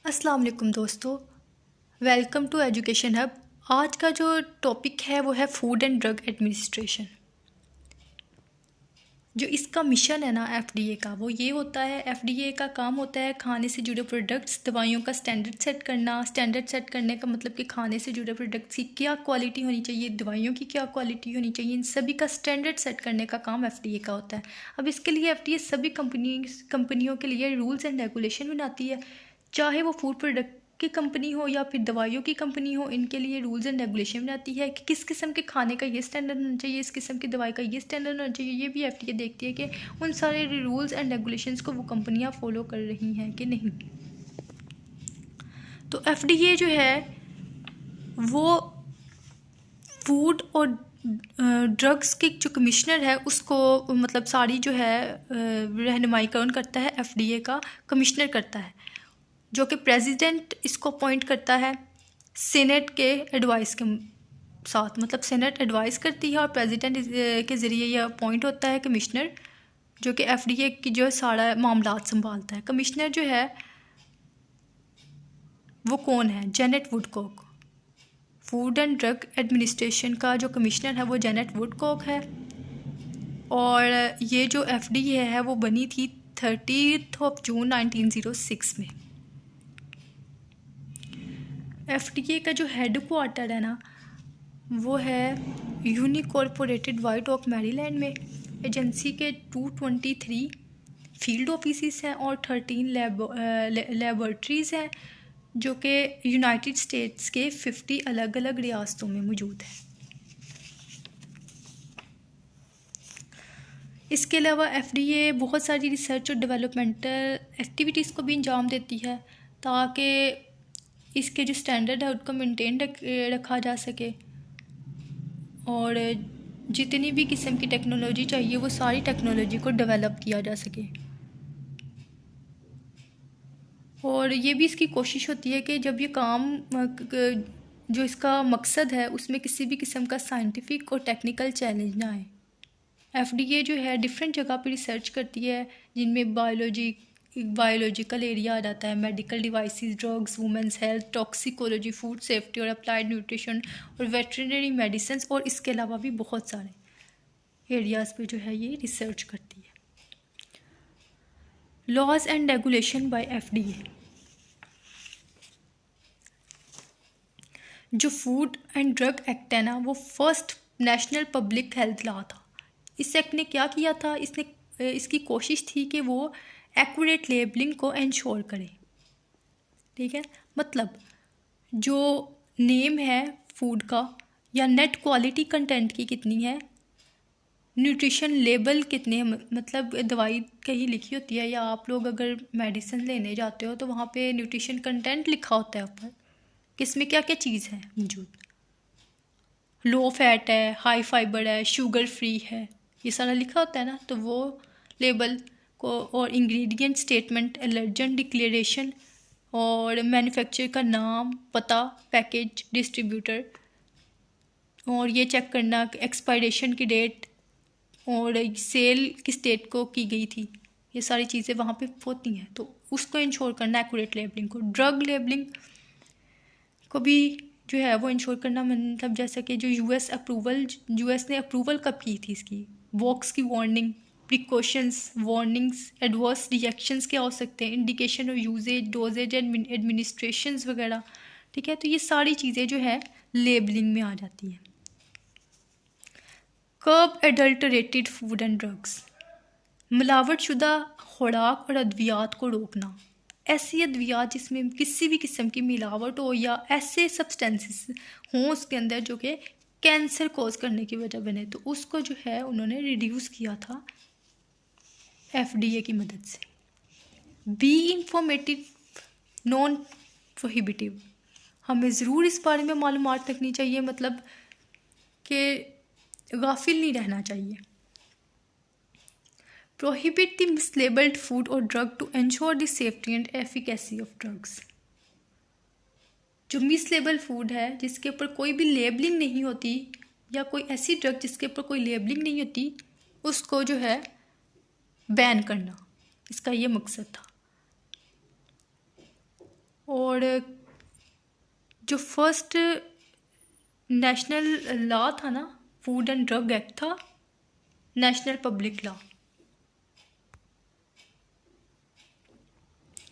अस्सलाम वालेकुम दोस्तों, वेलकम टू एजुकेशन हब। आज का जो टॉपिक है वो है फूड एंड ड्रग एडमिनिस्ट्रेशन। जो इसका मिशन है ना एफडीए का, वो ये होता है, एफडीए का काम होता है खाने से जुड़े प्रोडक्ट्स, दवाइयों का स्टैंडर्ड सेट करना। स्टैंडर्ड सेट करने का मतलब कि खाने से जुड़े प्रोडक्ट्स की क्या क्वालिटी होनी चाहिए, दवाइयों की क्या क्वालिटी होनी चाहिए, इन सभी का स्टैंडर्ड सेट करने का काम एफडीए का होता है। अब इसके लिए एफडीए सभी कंपनियों के लिए रूल्स एंड रेगुलेशन बनाती है, चाहे वो फूड प्रोडक्ट की कंपनी हो या फिर दवाइयों की कंपनी हो। इनके लिए रूल्स एंड रेगुलेशन बनाती है कि किस किस्म के खाने का ये स्टैंडर्ड होना चाहिए, इस किस्म की दवाई का ये स्टैंडर्ड होना चाहिए। ये भी एफडीए देखती है कि उन सारे रूल्स एंड रेगुलेशंस को वो कंपनियां फॉलो कर रही हैं कि नहीं। तो एफडीए जो है वो फूड और ड्रग्स के जो कमिश्नर है उसको मतलब सारी जो है रहनुमाई कौन करता है, एफडीए का कमिश्नर करता है, जो कि प्रेसिडेंट इसको अपॉइंट करता है सीनेट के एडवाइस के साथ। मतलब सीनेट एडवाइस करती है और प्रेसिडेंट के ज़रिए ये अपॉइंट होता है कमिश्नर, जो कि एफडीए की जो सारा मामलात संभालता है। कमिश्नर जो है वो कौन है? Janet Woodcock. Food and drug administration का जो कमिश्नर है वो जेनेट वुडकॉक है। और ये जो एफडीए है वो बनी थी 30 जून 1906 में। एफडीए का जो हेड क्वार्टर है ना वो है यूनिकॉर्पोरेटेड वाइट ओक मैरीलैंड में। एजेंसी के 223 फील्ड ऑफिस हैं और 13 लेबॉर्ट्रीज़ हैं, जो कि यूनाइटेड स्टेट्स के 50 अलग अलग रियासतों में मौजूद है। इसके अलावा एफडीए बहुत सारी रिसर्च और डेवलपमेंटल एक्टिविटीज़ को भी अंजाम देती है ताकि इसके जो स्टैंडर्ड है उसको मेंटेन रखा जा सके, और जितनी भी किस्म की टेक्नोलॉजी चाहिए वो सारी टेक्नोलॉजी को डेवलप किया जा सके। और ये भी इसकी कोशिश होती है कि जब ये काम जो इसका मकसद है उसमें किसी भी किस्म का साइंटिफिक और टेक्निकल चैलेंज ना आए। एफडीए जो है डिफरेंट जगह पर रिसर्च करती है, जिनमें बायोलॉजिकल एरिया आ जाता है, medical devices, drugs, women's health, toxicology, food safety और अप्लाइड न्यूट्रिशन और वेटरनरी मेडिसिन, और इसके अलावा भी बहुत सारे एरियाज़ पे जो है ये रिसर्च करती है। Laws and regulation by FDA. जो फूड एंड ड्रग एक्ट है ना वो first national public health law था। इस एक्ट ने क्या किया था, इसकी कोशिश थी कि वो एक्यूरेट लेबलिंग को इंश्योर करे। ठीक है, मतलब जो नेम है फूड का या नेट क्वालिटी कंटेंट की कितनी है, न्यूट्रिशन लेबल कितने हैं, मतलब दवाई कहीं लिखी होती है या आप लोग अगर मेडिसिन लेने जाते हो तो वहाँ पे न्यूट्रिशन कंटेंट लिखा होता है ऊपर कि इसमें क्या क्या चीज़ है मौजूद। लो फैट है, हाई फाइबर है, शुगर फ्री है, ये सारा लिखा होता है ना। तो वो लेबल को और इंग्रेडिएंट स्टेटमेंट, एलर्जन डिक्लेरेशन और मैन्युफैक्चरर का नाम, पता, पैकेज, डिस्ट्रीब्यूटर, और ये चेक करना कि एक्सपायरेशन की डेट और सेल किस डेट को की गई थी, ये सारी चीज़ें वहाँ पे होती हैं। तो उसको इंश्योर करना एक्यूरेट लेबलिंग को। ड्रग लेबलिंग को भी जो है वो इंश्योर करना, मतलब जैसा कि जो यूएस ने अप्रूवल कब की थी इसकी, वॉक्स की warning, precautions, warnings, adverse reactions क्या हो सकते हैं, इंडिकेशन और यूजेज, डोजेज एंड एडमिनिस्ट्रेशंस वगैरह। ठीक है, तो ये सारी चीज़ें जो है लेबलिंग में आ जाती हैं। कर्ब एडल्टरेटेड फूड एंड ड्रग्स। मिलावटशुदा खुराक और अद्वियात को रोकना। ऐसी अद्वियात जिसमें किसी भी किस्म की मिलावट हो या ऐसे सब्सटेंसेस हों उसके अंदर जो कि कैंसर कॉज करने की वजह बने, तो उसको जो है उन्होंने रिड्यूस किया था एफडीए की मदद से। Be informative non prohibitive. हमें ज़रूर इस बारे में मालूमात रखनी चाहिए, मतलब कि गाफिल नहीं रहना चाहिए। Prohibit the mislabeled food or drug to ensure the safety and efficacy of drugs. जो मिसलेबल फूड है जिसके ऊपर कोई भी लेबलिंग नहीं होती, या कोई ऐसी ड्रग जिसके ऊपर कोई लेबलिंग नहीं होती, उसको जो है बैन करना, इसका ये मकसद था। और जो फर्स्ट नेशनल लॉ था ना, फूड एंड ड्रग एक्ट था, नेशनल पब्लिक लॉ,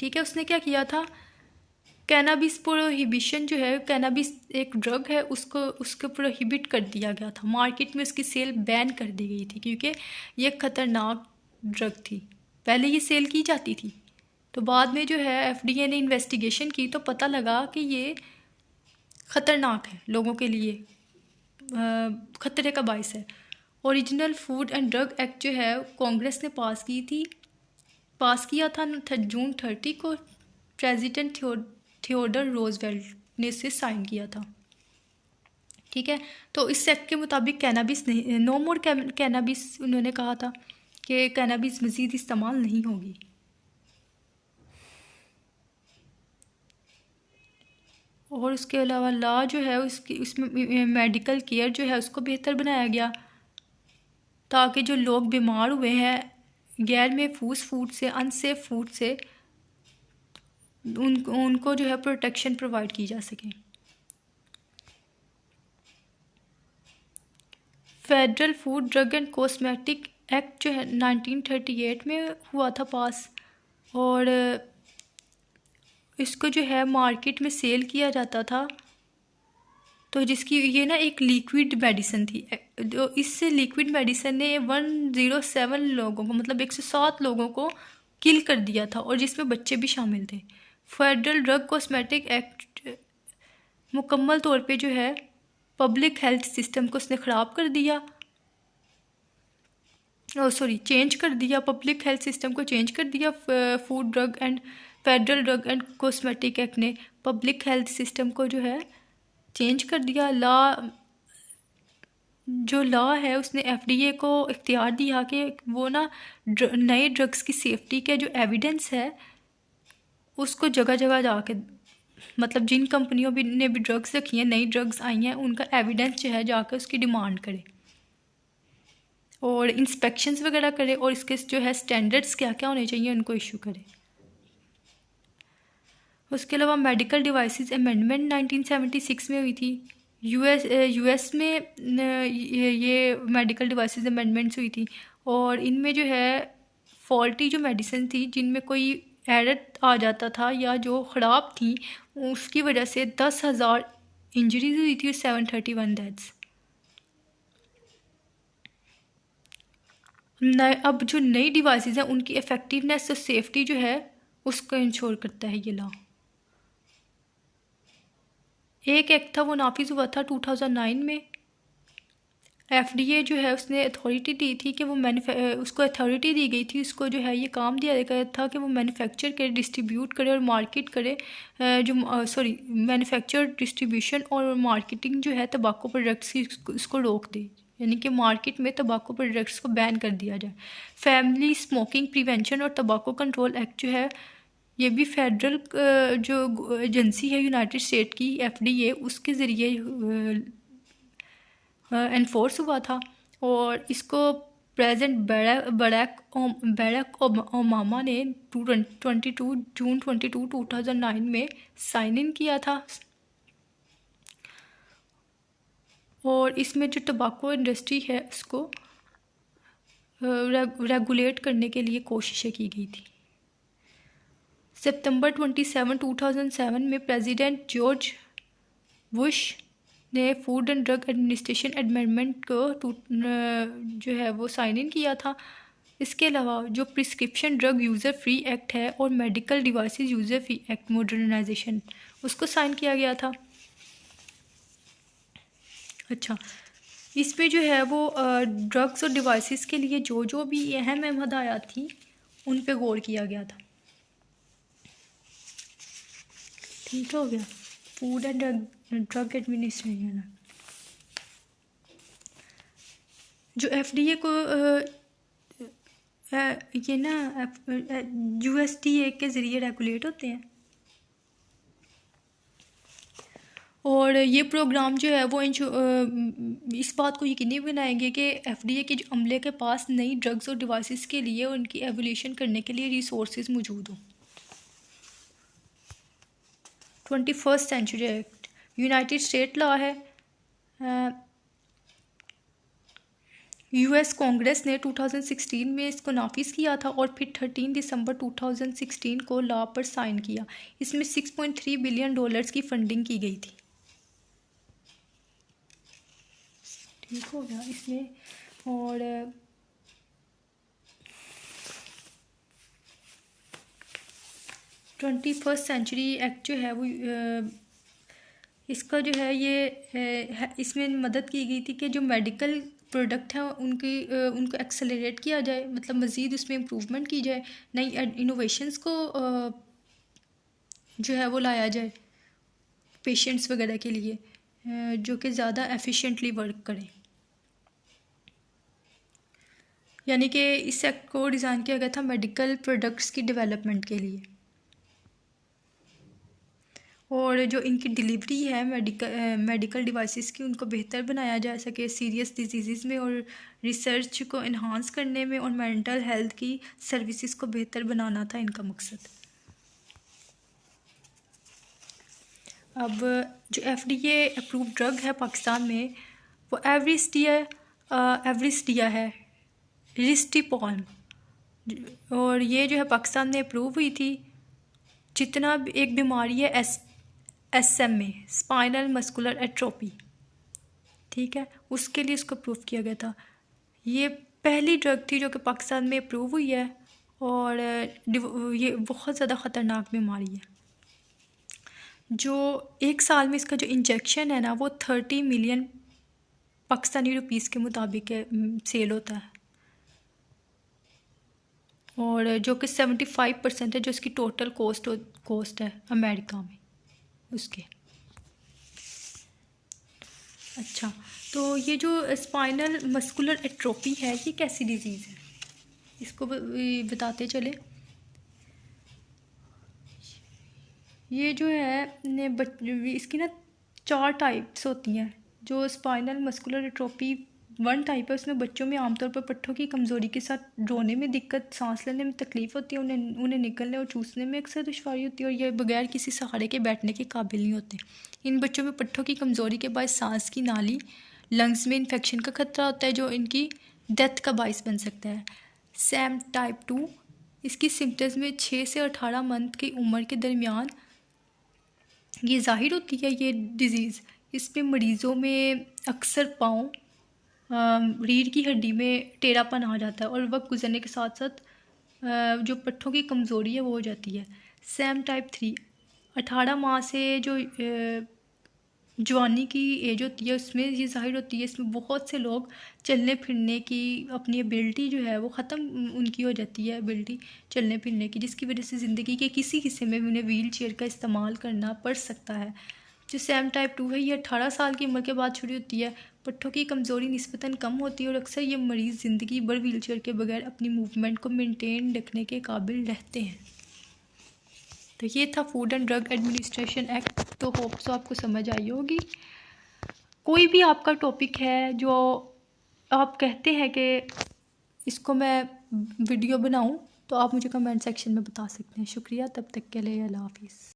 ठीक है। उसने क्या किया था, कैनाबिस प्रोहिबिशन जो है, कैनाबिस एक ड्रग है, उसको प्रोहिबिट कर दिया गया था, मार्केट में उसकी सेल बैन कर दी गई थी क्योंकि ये खतरनाक ड्रग थी। पहले ये सेल की जाती थी, तो बाद में जो है FDA ने इन्वेस्टिगेशन की तो पता लगा कि ये ख़तरनाक है, लोगों के लिए ख़तरे का बायस है। Original food and drug act जो है कांग्रेस ने पास किया था जून 30 को। प्रेसिडेंट थियोडर रोजवेल्ट ने इसे साइन किया था, ठीक है। तो इस एक्ट के मुताबिक कैनाबिस नहीं, नो मोर कैनाबिस, उन्होंने कहा था कि कैनाबिस मज़ीद इस्तेमाल नहीं होगी। और उसके अलावा लॉ जो है उसमें मेडिकल केयर जो है उसको बेहतर बनाया गया, ताकि जो लोग बीमार हुए हैं गैर महफूज फूड से, अनसेफ फूड से, उनको जो है प्रोटेक्शन प्रोवाइड की जा सके। Federal food drug and cosmetic act जो है 1938 में हुआ था पास, और इसको जो है मार्केट में सेल किया जाता था। तो जिसकी ये ना एक लिक्विड मेडिसिन थी, जो इससे लिक्विड मेडिसिन ने 107 लोगों को, मतलब 107 लोगों को किल कर दिया था, और जिसमें बच्चे भी शामिल थे। फेडरल ड्रग कॉस्मेटिक एक्ट मुकम्मल तौर पे जो है पब्लिक हेल्थ सिस्टम को उसने ख़राब कर दिया, चेंज कर दिया, पब्लिक हेल्थ सिस्टम को चेंज कर दिया। Food drug and federal drug and cosmetic act ने पब्लिक हेल्थ सिस्टम को जो है चेंज कर दिया। जो लॉ है उसने FDA को इख्तियार दिया कि वो ना नए ड्रग्स की सेफ्टी के जो एविडेंस है उसको जगह जगह जाके, मतलब जिन कंपनियों ने भी ड्रग्स रखी हैं, नई ड्रग्स आई हैं, उनका एविडेंस जो है जाकर उसकी डिमांड करे और इंस्पेक्शंस वगैरह करे, और इसके जो है स्टैंडर्ड्स क्या क्या होने चाहिए उनको इशू करे। उसके अलावा मेडिकल डिवाइसेस अमेंडमेंट 1976 में हुई थी। यूएस में ये मेडिकल डिवाइसेस अमेंडमेंट्स हुई थी, और इनमें जो है फॉल्टी जो मेडिसिन थी, जिनमें कोई एरर आ जाता था या जो ख़राब थी, उसकी वजह से 10,000 इंजरीज हुई थी और 731 डेथ्स। अब जो नई डिवाइसेस हैं उनकी इफ़ेक्टिवनेस और सेफ्टी जो है उसको इंश्योर करता है ये लॉ। एक एक्ट था वो नाफिज हुआ था 2009 में। FDA जो है उसने अथॉरिटी दी थी कि वो उसको अथॉरिटी दी गई थी, उसको जो है ये काम दिया गया था कि वो मैन्युफैक्चर करे, डिस्ट्रीब्यूट करे और मार्केट करे, मैन्युफैक्चर, डिस्ट्रीब्यूशन और मार्केटिंग जो है तंबाकू प्रोडक्ट्स की इसको रोक दे, यानी कि मार्केट में तंबाकू प्रोडक्ट्स को बैन कर दिया जाए। फैमिली स्मोकिंग प्रिवेंशन और तंबाकू कंट्रोल एक्ट जो है ये भी फेडरल जो एजेंसी है यूनाइटेड स्टेट की FDA, उसके ज़रिए एनफोर्स हुआ था, और इसको प्रेसिडेंट बराक ओबामा ने 22 जून 2009 में साइन इन किया था। और इसमें जो टबाको इंडस्ट्री है उसको रेगुलेट करने के लिए कोशिशें की गई थी। सितंबर 27, 2007 में प्रेसिडेंट जॉर्ज बुश ने food and drug administration amendment को जो है वो साइन इन किया था। इसके अलावा जो prescription drug user free act है और medical devices user free act modernization, उसको साइन किया गया था। अच्छा, इसमें जो है वो ड्रग्स और डिवाइसेस के लिए जो भी अहम हदायत थी उन पे गौर किया गया था। ठीक हो गया। फूड एंड ड्रग एडमिनिस्ट्रेशन जो FDA को ये ना USDA के ज़रिए रेगुलेट होते हैं, और ये प्रोग्राम जो है वो इस बात को यकीनी बनाएंगे कि FDA के जो अमले के पास नई ड्रग्स और डिवाइसेस के लिए उनकी एवोल्यूशन करने के लिए रिसोर्सेज मौजूद हों। 21st century act United State law है। यूएस कांग्रेस ने 2016 में इसको नाफिज किया था और फिर 13 दिसंबर 2016 को लॉ पर साइन किया। इसमें $6.3 बिलियन की फंडिंग की गई थी। ठीक हो गया इसमें। और 21st सेंचुरी एक्ट जो है वो इसका जो है ये इसमें मदद की गई थी कि जो मेडिकल प्रोडक्ट हैं उनको एक्सेलरेट किया जाए, मतलब मज़ीद उसमें इम्प्रूवमेंट की जाए, नई इनोवेशंस को जो है वो लाया जाए पेशेंट्स वगैरह के लिए, जो कि ज़्यादा एफिशिएंटली वर्क करें। यानी कि इस एक्ट को डिज़ाइन किया गया था मेडिकल प्रोडक्ट्स की डेवलपमेंट के लिए, और जो इनकी डिलीवरी है मेडिकल डिवाइसेस की उनको बेहतर बनाया जा सके सीरियस डिजीज़ में, और रिसर्च को इन्हांस करने में, और मेंटल हेल्थ की सर्विसेज को बेहतर बनाना था इनका मकसद। अब जो FDA अप्रूव ड्रग है पाकिस्तान में वो एवरिस्टिया है, रिस्टीपॉन, और ये जो है पाकिस्तान में अप्रूव हुई थी। जितना एक बीमारी है SMA स्पाइनल मस्कुलर एट्रोफी, ठीक है, उसके लिए इसको अप्रूव किया गया था। ये पहली ड्रग थी जो कि पाकिस्तान में अप्रूव हुई है, और ये बहुत ज़्यादा ख़तरनाक बीमारी है। जो एक साल में इसका जो इंजेक्शन है ना वो 30 मिलियन पाकिस्तानी रुपीस के मुताबिक सेल होता है, और जो कि 75% है जो इसकी टोटल कॉस्ट है अमेरिका में उसके। अच्छा, तो ये जो स्पाइनल मस्कुलर एट्रोफी है ये कैसी डिजीज़ है, इसको बताते चले। ये जो है इसकी ना 4 टाइप्स होती हैं। जो स्पाइनल मस्कुलर एट्रोफी 1 टाइप है, उसमें बच्चों में आमतौर पर पट्टों की कमज़ोरी के साथ रोने में दिक्कत, सांस लेने में तकलीफ़ होती है, उन्हें निकलने और चूसने में अक्सर दुश्वारी होती है, और ये बगैर किसी सहारे के बैठने के काबिल नहीं होते। इन बच्चों में पट्टों की कमज़ोरी के बाद सांस की नाली, लंग्स में इन्फेक्शन का खतरा होता है जो इनकी डेथ का बाइस बन सकता है। सैम टाइप 2 इसकी सिम्टम्स में 6 से 18 मंथ की उम्र के दरमियान ये ज़ाहिर होती है ये डिज़ीज़। इसमें मरीज़ों में अक्सर पाँव, रीढ़ की हड्डी में टेढ़ापन आ जाता है, और वक्त गुजरने के साथ साथ जो पट्टों की कमज़ोरी है वो हो जाती है। सैम टाइप 3 18 माह से जो जवानी की एज होती है उसमें ये ज़ाहिर होती है। इसमें बहुत से लोग चलने फिरने की अपनी एबिलिटी जो है वो ख़त्म उनकी हो जाती है, एबिलिटी चलने फिरने की, जिसकी वजह से ज़िंदगी के किसी हिस्से में उन्हें व्हील चेयर का इस्तेमाल करना पड़ सकता है। जो सैम टाइप 2 है ये 18 साल की उम्र के बाद शुरू होती है। पट्टों की कमज़ोरी निस्बतन कम होती है, और अक्सर ये मरीज़ ज़िंदगी भर व्हील चेयर के बगैर अपनी मूवमेंट को मेनटेन रखने के काबिल रहते हैं। तो ये था food and drug administration act. तो होप सो आपको समझ आई होगी। कोई भी आपका टॉपिक है जो आप कहते हैं कि इसको मैं वीडियो बनाऊं, तो आप मुझे कमेंट सेक्शन में बता सकते हैं। शुक्रिया, तब तक के लिए अल्लाह हाफिज़।